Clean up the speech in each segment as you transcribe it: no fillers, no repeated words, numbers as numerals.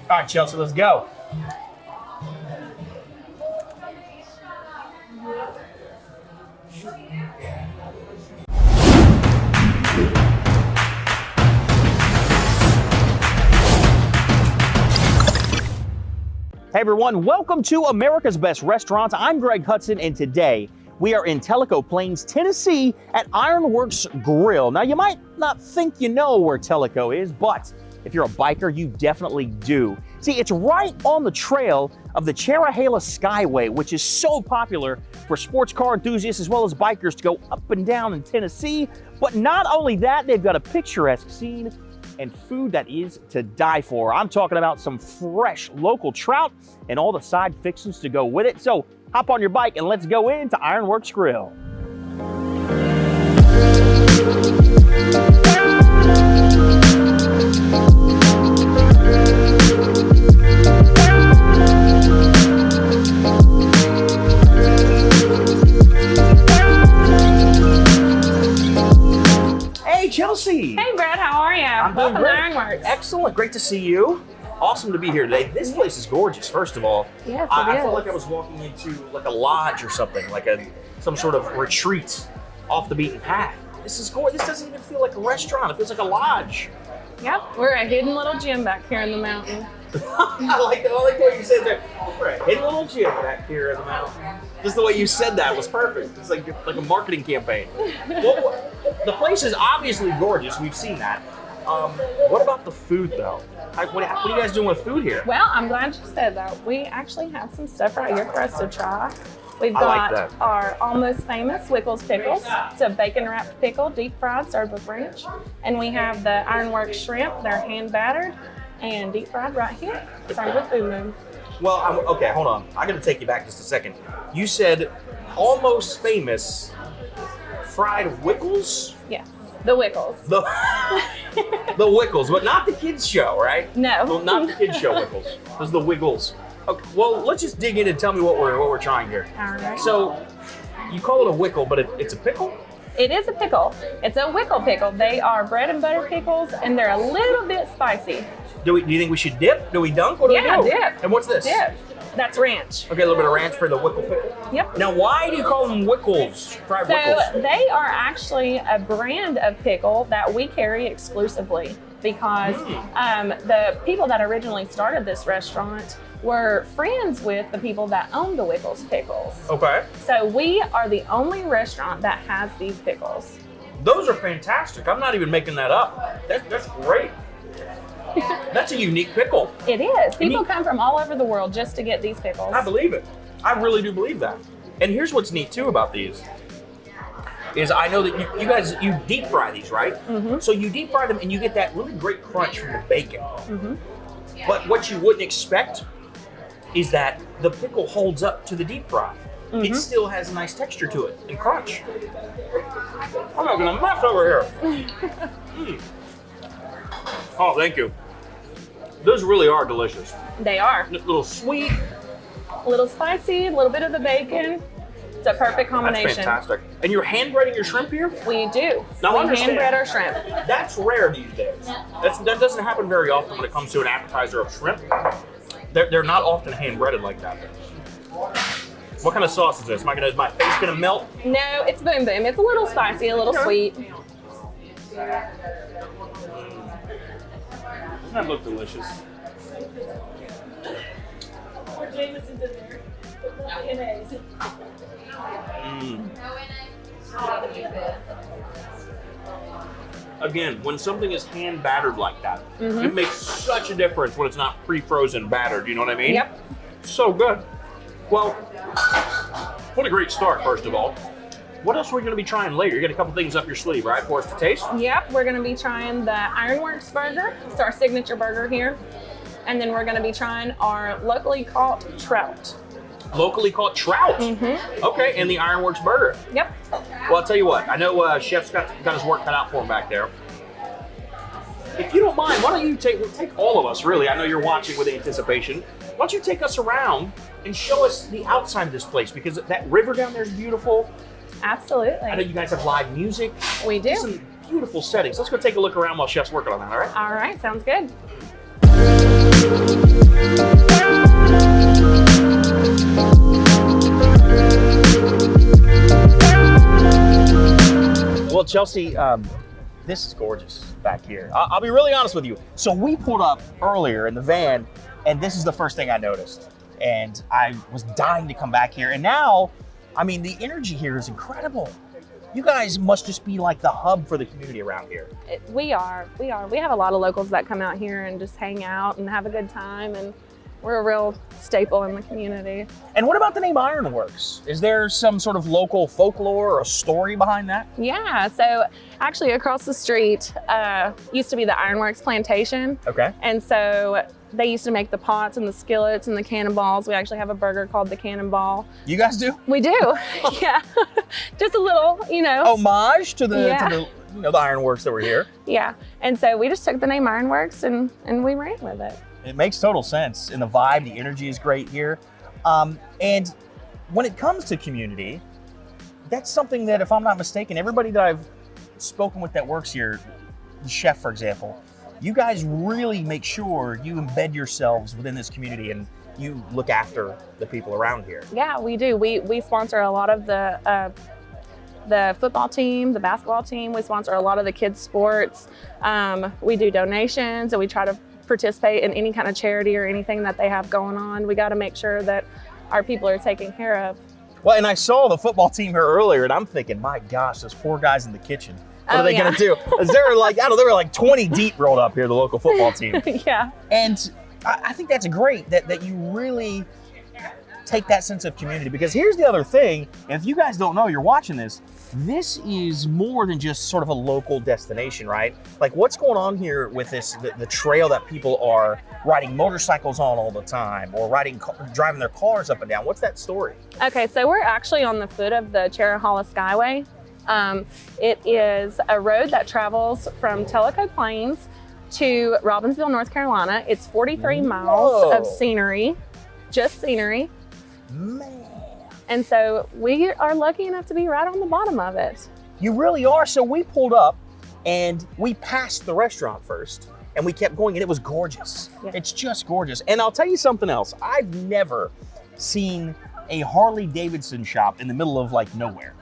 All right, Chelsea, let's go. Hey everyone, welcome to America's Best Restaurants. I'm Greg Hudson, and today we are in Tellico Plains, Tennessee at Ironworks Grille. Now you might not think you know where Tellico is, but if you're a biker, you definitely do. See, it's right on the trail of the Cherohala Skyway, which is so popular for sports car enthusiasts as well as bikers to go up and down in Tennessee. But not only that, they've got a picturesque scene and food that is to die for. I'm talking about some fresh local trout and all the side fixings to go with it. So hop on your bike and let's go into Ironworks Grille. Hey Chelsea! Hey Brad, how are you? I'm doing great. Ironworks. Excellent, great to see you. Awesome to be here today. This place is gorgeous, first of all. Yes, I felt like I was walking into like a lodge or something, like some sort of retreat off the beaten path. This is gorgeous. This doesn't even feel like a restaurant. It feels like a lodge. Yep, we're a hidden little gym back here in the mountain. I like what you said there. We're a hidden little gym back here in the mountain. Just the way you said that was perfect. It's like a marketing campaign. Well, the place is obviously gorgeous. We've seen that. What about the food, though? What are you guys doing with food here? Well, I'm glad you said that. We actually have some stuff right here for us to try. We've I like got that. our almost famous Wickles Pickles. It's a bacon-wrapped pickle, deep fried, served with ranch. And we have the Ironworks Shrimp. They're hand-battered and deep fried right here, served with food. Well, okay, hold on. I got to take you back just a second. You said almost famous fried Wickles? Yes, the Wickles. The Wickles, but not the kids show, right? No. Well, not the kids show Wickles. This is the Wiggles. Okay, well, let's just dig in and tell me what we're trying here. All right. So, you call it a Wickle, but it's a pickle? It is a pickle. It's a Wickle pickle. They are bread and butter pickles, and they're a little bit spicy. Do you think we should dip? Do we dunk? What do we do? Dip. And what's this? Dip. That's ranch. Okay, a little bit of ranch for the Wickle pickle. Yep. Now, why do you call them Wickles? Fried So Wickles. they are actually a brand of pickle that we carry exclusively because the people that originally started this restaurant were friends with the people that own the Wickles Pickles. Okay. So we are the only restaurant that has these pickles. Those are fantastic. I'm not even making that up. That's great. That's a unique pickle. It is. People come from all over the world just to get these pickles. I believe it. I really do believe that. And here's what's neat too about these is I know that you guys deep fry these, right? Mm-hmm. So you deep fry them and you get that really great crunch from the bacon. Mm-hmm. But what you wouldn't expect is that the pickle holds up to the deep fry. Mm-hmm. It still has a nice texture to it and crunch. I'm not gonna mess over here. Oh, thank you. Those really are delicious. They are. A little sweet. A little spicy, a little bit of the bacon. It's a perfect combination. That's fantastic. And you're hand breading your shrimp here? We do. Now, we hand bread our shrimp. That's rare these days. That doesn't happen very often when it comes to an appetizer of shrimp. They're not often hand breaded like that. What kind of sauce is this? Is my face gonna melt? No, it's boom boom. It's a little spicy, a little sweet. That look delicious. Again, when something is hand battered like that, it makes such a difference when it's not pre-frozen battered. You know what I mean? Yep. So good. Well, what a great start, first of all. What else are we going to be trying later? You got a couple things up your sleeve, right, for us to taste? Yep, we're going to be trying the Ironworks Burger. It's our signature burger here. And then we're going to be trying our locally caught trout. Locally caught trout? Mm-hmm. Okay, and the Ironworks Burger. Yep. Well, I'll tell you what. I know Chef's got his work cut out for him back there. If you don't mind, why don't you take all of us, really. I know you're watching with anticipation. Why don't you take us around and show us the outside of this place, because that river down there is beautiful. Absolutely. I know you guys have live music. We do. Some beautiful settings. Let's go take a look around while Chef's working on that, all right? All right, sounds good. Well, Chelsea, this is gorgeous back here. I'll be really honest with you. So we pulled up earlier in the van, and this is the first thing I noticed. And I was dying to come back here. And now, I mean, the energy here is incredible. You guys must just be like the hub for the community around here. We are. We have a lot of locals that come out here and just hang out and have a good time, and we're a real staple in the community. And what about the name Ironworks? Is there some sort of local folklore or a story behind that? Yeah, so actually across the street used to be the Ironworks plantation. Okay. And so they used to make the pots and the skillets and the cannonballs. We actually have a burger called the Cannonball. You guys do? We do, yeah. Just a little, homage to the the Ironworks that were here. Yeah, and so we just took the name Ironworks and we ran with it. It makes total sense. And the vibe, the energy is great here. And when it comes to community, that's something that, if I'm not mistaken, everybody that I've spoken with that works here, the chef, for example, you guys really make sure you embed yourselves within this community and you look after the people around here. Yeah, we do. We sponsor a lot of the football team, the basketball team. We sponsor a lot of the kids' sports. We do donations, and we try to participate in any kind of charity or anything that they have going on. We got to make sure that our people are taken care of. Well, and I saw the football team here earlier, and I'm thinking, my gosh, those poor guys in the kitchen. What are they going to do? They were like 20 deep rolled up here, the local football team. Yeah. And I think that's great that you really take that sense of community, because here's the other thing. If you guys don't know, you're watching this is more than just sort of a local destination, right? Like, what's going on here with this, the trail that people are riding motorcycles on all the time, or driving their cars up and down? What's that story? Okay, so we're actually on the foot of the Cherohala Skyway. It is a road that travels from Tellico Plains to Robbinsville, North Carolina. It's 43 miles of scenery, just scenery. Man. And so we are lucky enough to be right on the bottom of it. You really are. So we pulled up and we passed the restaurant first, and we kept going, and it was gorgeous. Yeah. It's just gorgeous. And I'll tell you something else. I've never seen a Harley Davidson shop in the middle of like nowhere.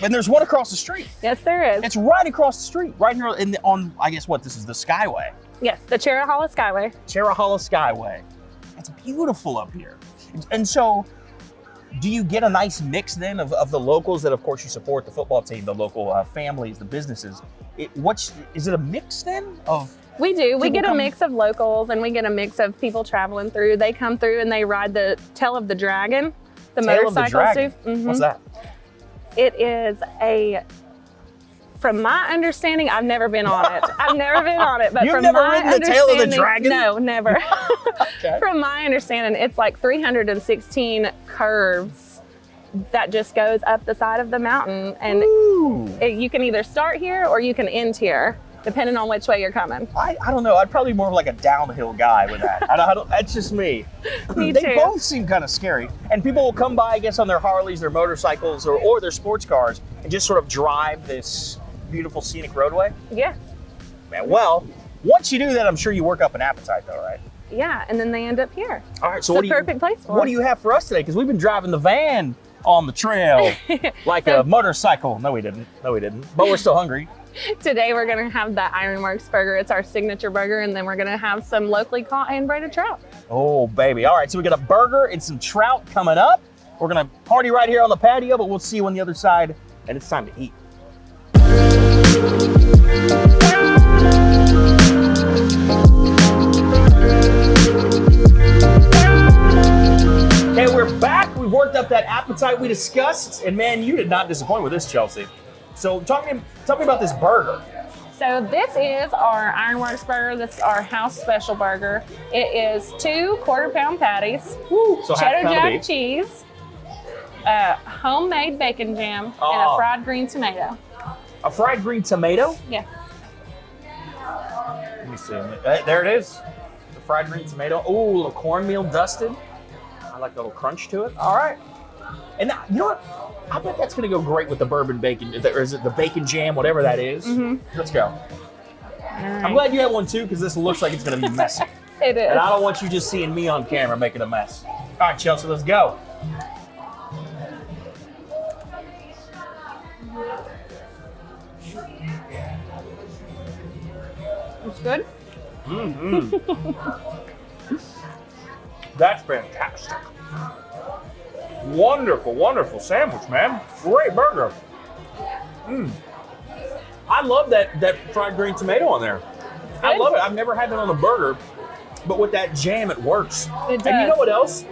And there's one across the street. Yes, there is. It's right across the street, right here on I guess this is the Skyway. Yes, the Cherohala Skyway. Cherohala Skyway. It's beautiful up here. And so, do you get a nice mix then of the locals that, of course, you support, the football team, the local families, the businesses? Is it a mix then of? We do. We get a mix of locals, and we get a mix of people traveling through. They come through and they ride the Tail of the Dragon, the motorcycle. Mm-hmm. What's that? It is from my understanding, I've never been on it. But You've from never my ridden the Tail of the Dragon? No, never. Okay. From my understanding, it's like 316 curves that just goes up the side of the mountain, and you can either start here or you can end here, depending on which way you're coming. I don't know. I'd probably be more of like a downhill guy with that. That's just me. Me They too. both seem kind of scary. And people will come by, I guess, on their Harleys, their motorcycles, or their sports cars, and just sort of drive this beautiful scenic roadway. Yes. Man, well, once you do that, I'm sure you work up an appetite, though, right? Yeah, and then they end up here. All right. So it's the perfect place for What do you have for us today? Because we've been driving the van on the trail like a motorcycle. No, we didn't. But we're still hungry. Today we're gonna have the Ironworks Burger. It's our signature burger, and then we're gonna have some locally caught and braided trout. Oh, baby. All right, so we got a burger and some trout coming up. We're gonna party right here on the patio, but we'll see you on the other side, and it's time to eat. Okay, we're back. We worked up that appetite we discussed, and man, you did not disappoint with this, Chelsea. So tell me about this burger. So this is our Ironworks Burger. This is our house special burger. It is 2 quarter-pound patties, So cheddar jack cheese, homemade bacon jam, and a fried green tomato. A fried green tomato? Yeah. Let me see. There it is. The fried green tomato. Oh, a little cornmeal dusted. I like the little crunch to it. All right. And now, you know what? I bet that's going to go great with the bourbon bacon, or is it the bacon jam, whatever that is. Mm-hmm. Let's go. Right. I'm glad you had one too, because this looks like it's going to be messy. It is. And I don't want you just seeing me on camera making a mess. All right, Chelsea, let's go. That's good. That's fantastic. Wonderful, wonderful sandwich, man. Great burger. I love that fried green tomato on there. I love it. I've never had that on a burger, but with that jam, it works. It does. And you know what else?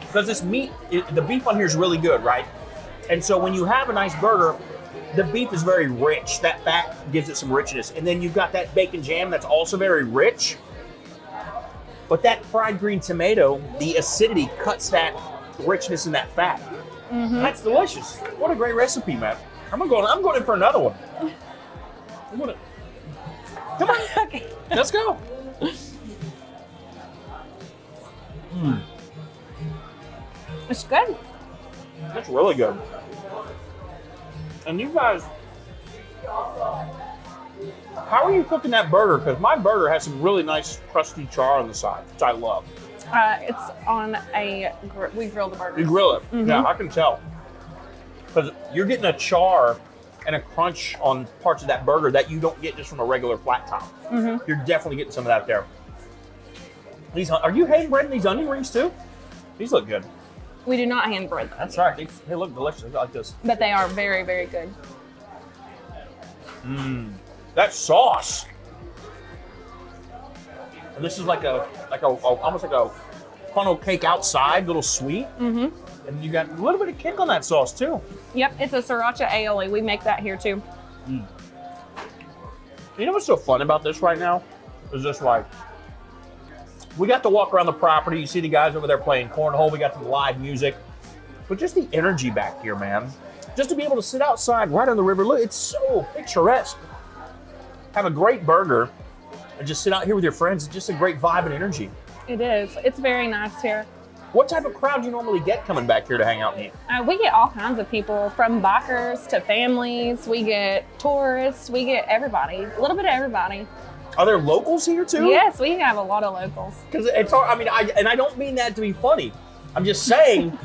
Because this meat, the beef on here is really good, right? And so when you have a nice burger, the beef is very rich. That fat gives it some richness. And then you've got that bacon jam that's also very rich. But that fried green tomato, the acidity cuts that richness in that fat. That's delicious. What a great recipe, man. I'm going in for another one. Come on. Okay. Let's go. It's good. That's really good. And you guys, how are you cooking that burger? Because my burger has some really nice crusty char on the side, which I love. It's on we grill the burger. You grill it. Yeah, I can tell. Because you're getting a char and a crunch on parts of that burger that you don't get just from a regular flat top. You're definitely getting some of that there. Are you hand breading these onion rings too? These look good. We do not hand bread them. That's right. They look delicious. I like this. But they are very, very good. That sauce. And this is like almost like a funnel cake outside, a little sweet. And you got a little bit of kick on that sauce too. Yep, it's a sriracha aioli. We make that here too. You know what's so fun about this right now? Is just like, we got to walk around the property. You see the guys over there playing cornhole. We got some live music. But just the energy back here, man. Just to be able to sit outside right on the river. Look, it's so picturesque. Have a great burger and just sit out here with your friends. It's just a great vibe and energy. It is. It's very nice here. What type of crowd do you normally get coming back here to hang out and eat? We get all kinds of people, from bikers to families. We get tourists. We get everybody. A little bit of everybody. Are there locals here too? Yes, we have a lot of locals. Because it's hard. I mean, I don't mean that to be funny. I'm just saying,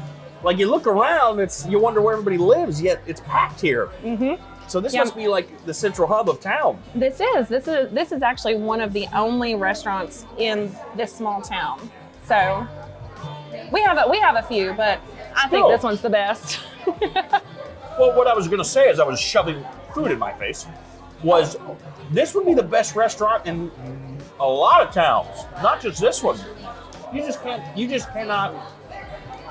like, you look around, you wonder where everybody lives. Yet it's packed here. So this must be like the central hub of town. This is actually one of the only restaurants in this small town. So we have a few, but I think this one's the best. Well, what I was going to say as I was shoving food in my face was this would be the best restaurant in a lot of towns, not just this one. You just cannot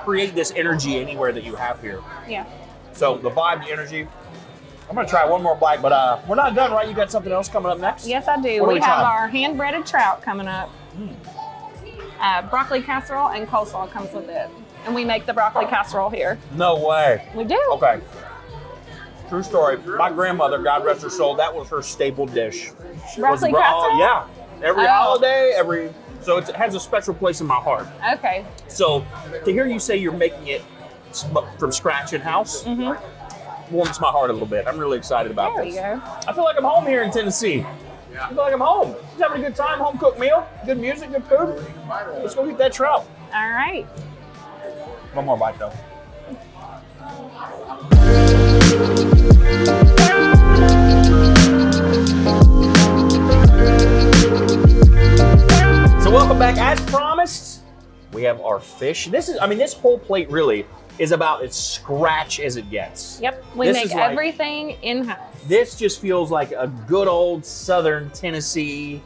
create this energy anywhere that you have here. Yeah. So the vibe, the energy. I'm gonna try one more bite, but we're not done, right? You got something else coming up next? Yes, I do. We have our hand-breaded trout coming up. Broccoli casserole and coleslaw comes with it. And we make the broccoli casserole here. No way. We do. Okay. True story. My grandmother, God rest her soul, that was her staple dish. Broccoli casserole? Yeah. Every holiday, so it has a special place in my heart. Okay. So to hear you say you're making it from scratch in-house warms my heart a little bit. I'm really excited about this. There you go. I feel like I'm home here in Tennessee. I feel like I'm home. Just having a good time, home cooked meal, good music, good food. Let's go get that trout. All right. One more bite though. So welcome back. As promised, we have our fish. This whole plate really is about as scratch as it gets. Yep, we make everything in-house. This just feels like a good old Southern Tennessee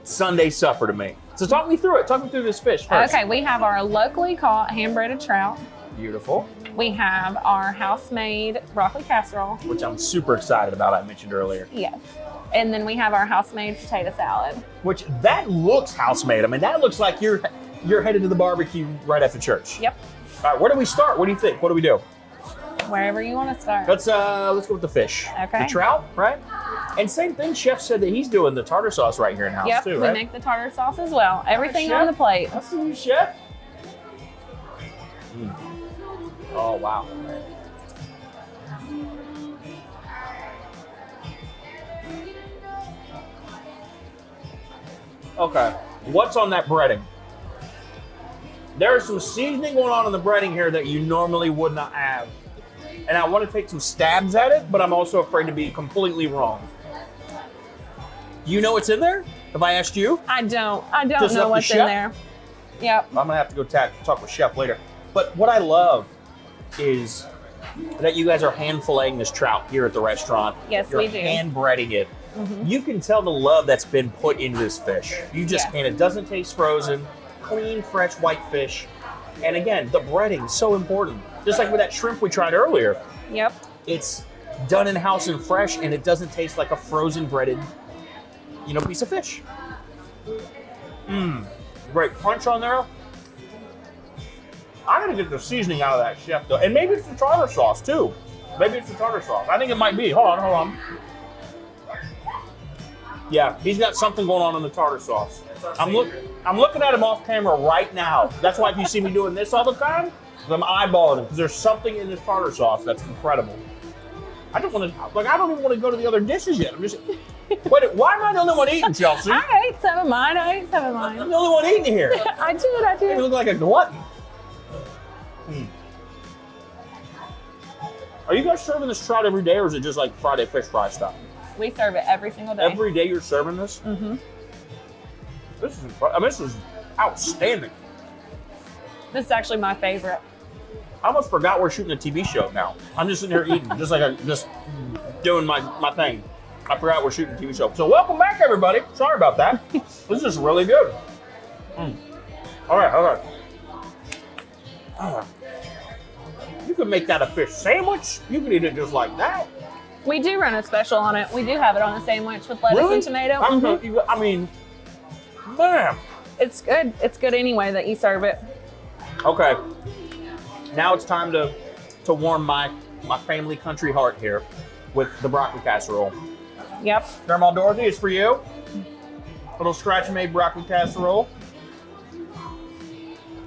Sunday supper to me. So talk me through it. Talk me through this fish first. Okay, we have our locally caught hand-breaded trout. Beautiful. We have our house-made broccoli casserole. Which I'm super excited about, I mentioned earlier. Yes. And then we have our house-made potato salad. Which, that looks house-made. I mean, that looks like you're headed to the barbecue right after church. Yep. All right, where do we start? What do you think? What do we do? Wherever you want to start. Let's go with the fish. Okay. The trout, right? And same thing, Chef said that he's doing the tartar sauce right here in house too, right? We make the tartar sauce as well. Everything on the plate. I see you, Chef. Oh, wow. Okay, what's on that breading? There's some seasoning going on in the breading here that you normally would not have. And I want to take some stabs at it, but I'm also afraid to be completely wrong. You know what's in there? If I asked you? I don't Just know up the what's in chef? there. Yep. I'm gonna have to go talk with Chef later. But what I love is that you guys are hand filleting this trout here at the restaurant. Yes, You're we do. hand breading it. You can tell the love that's been put into this fish. You just Yes. and it doesn't taste frozen. Clean, fresh white fish. And again, the breading so important. Just like with that shrimp we tried earlier. Yep. It's done in house and fresh, and it doesn't taste like a frozen breaded, piece of fish. Great crunch on there. I'm gonna get the seasoning out of that, chef, though, and maybe it's the tartar sauce too. Maybe it's the tartar sauce. I think it might be. Hold on. Yeah, he's got something going on in the tartar sauce. I'm looking at him off camera right now. That's why if you see me doing this all the time, I'm eyeballing him because there's something in this tartar sauce that's incredible. I don't even want to go to the other dishes yet. I'm just, wait, why am I the only one eating, Chelsea? I ate some of mine. I'm the only one eating here. I did. You look like a glutton. Are you guys serving this trout every day, or is it just like Friday fish fry stuff? We serve it every single day. Every day you're serving this? Mm-hmm. This is outstanding. This is actually my favorite. I almost forgot we're shooting a TV show now. I'm just sitting here eating, just doing my thing. I forgot we're shooting a TV show. So welcome back, everybody. Sorry about that. This is really good. All right. You could make that a fish sandwich. You could eat it just like that. We do run a special on it. We do have it on a sandwich with lettuce Really? and tomato. I mean, man. It's good. It's good anyway that you serve it. Okay. Now it's time to warm my family country heart here with the broccoli casserole. Yep. Grandma Dorothy, it's for you. Little scratch-made broccoli casserole.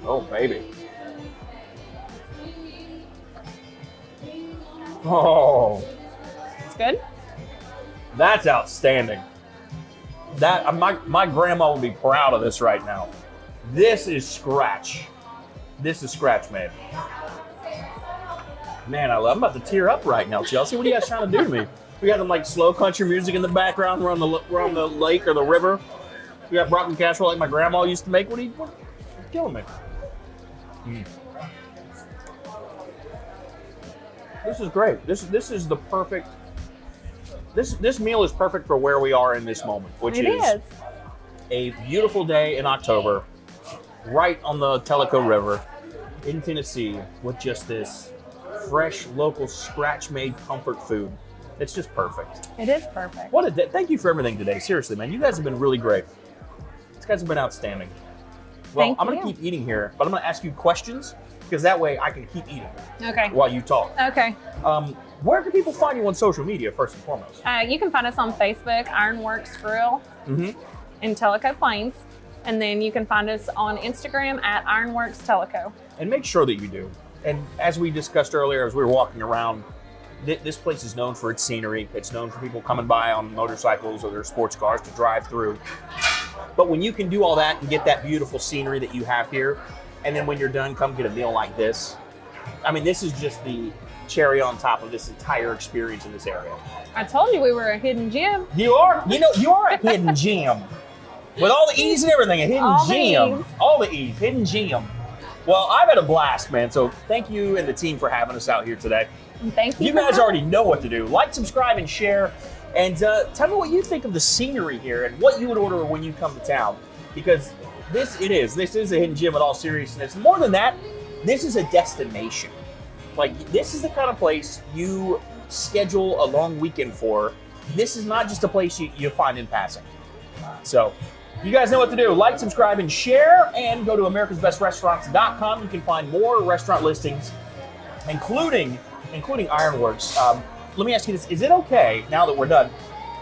Oh, baby. Oh, It's good. that's outstanding. That my grandma would be proud of this right now. This is scratch. This is scratch made. Man, I'm about to tear up right now, Chelsea. What are you guys trying to do to me? We got some like slow country music in the background. We're on the lake or the river. We got broccoli casserole like my grandma used to make. What are you killing me? This is great. This is the perfect. This meal is perfect for where we are in this moment, which is a beautiful day in October, right on the Tellico River in Tennessee, with just this fresh, local, scratch-made comfort food. It's just perfect. It is perfect. What a day. Thank you for everything today. Seriously, man. You guys have been really great. These guys have been outstanding. Well, I'm going to keep eating here, but I'm going to ask you questions because that way I can keep eating while you talk. Okay. Where can people find you on social media, first and foremost? You can find us on Facebook, Ironworks Grille in Tellico Plains. And then you can find us on Instagram at Ironworks Tellico. And make sure that you do. And as we discussed earlier, as we were walking around, this place is known for its scenery. It's known for people coming by on motorcycles or their sports cars to drive through. But when you can do all that and get that beautiful scenery that you have here, and then when you're done, come get a meal like this. I mean, this is just the cherry on top of this entire experience in this area. I told you we were a hidden gem. You are a hidden gem. With all the E's and everything, a hidden gem. All the E's, hidden gem. Well, I've had a blast, man. So thank you and the team for having us out here today. Thank you. You guys already know what to do. Like, subscribe, and share. And tell me what you think of the scenery here and what you would order when you come to town. Because this is a hidden gem in all seriousness. More than that, this is a destination. Like, this is the kind of place you schedule a long weekend for. This is not just a place you find in passing. So, you guys know what to do. Like, subscribe, and share, and go to americasbestrestaurants.com. You can find more restaurant listings, including Ironworks. Let me ask you this. Is it okay, now that we're done,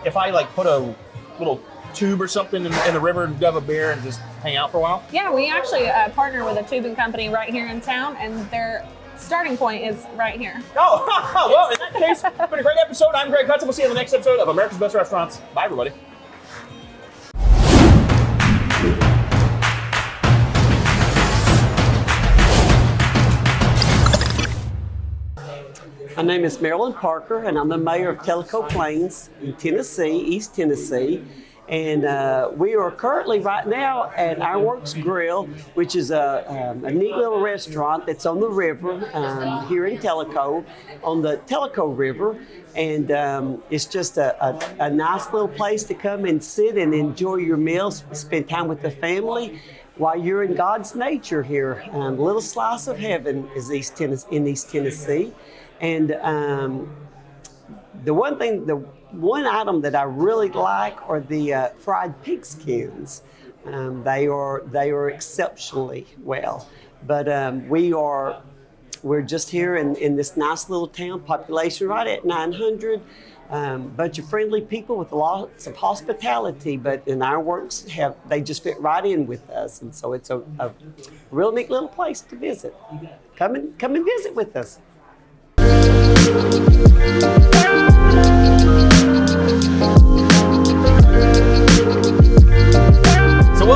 if I like put a little tube or something in the river and have a beer and just hang out for a while? Yeah, we actually partner with a tubing company right here in town, and their starting point is right here. Oh, well, in that case, it's been a great episode. I'm Greg Hudson. We'll see you in the next episode of America's Best Restaurants. Bye, everybody. My name is Marilyn Parker, and I'm the mayor of Tellico Plains in Tennessee, East Tennessee. And we are currently right now at Ironworks Grille, which is a neat little restaurant that's on the river here in Tellico, on the Tellico River. And it's just a nice little place to come and sit and enjoy your meals, spend time with the family while you're in God's nature here. A little slice of heaven is in East Tennessee. And the one item that I really like are the fried pig skins. They are exceptionally well. But we're just here in this nice little town, population right at 900. Bunch of friendly people with lots of hospitality, but in Ironworks they just fit right in with us, and so it's a real neat little place to visit. Come and visit with us.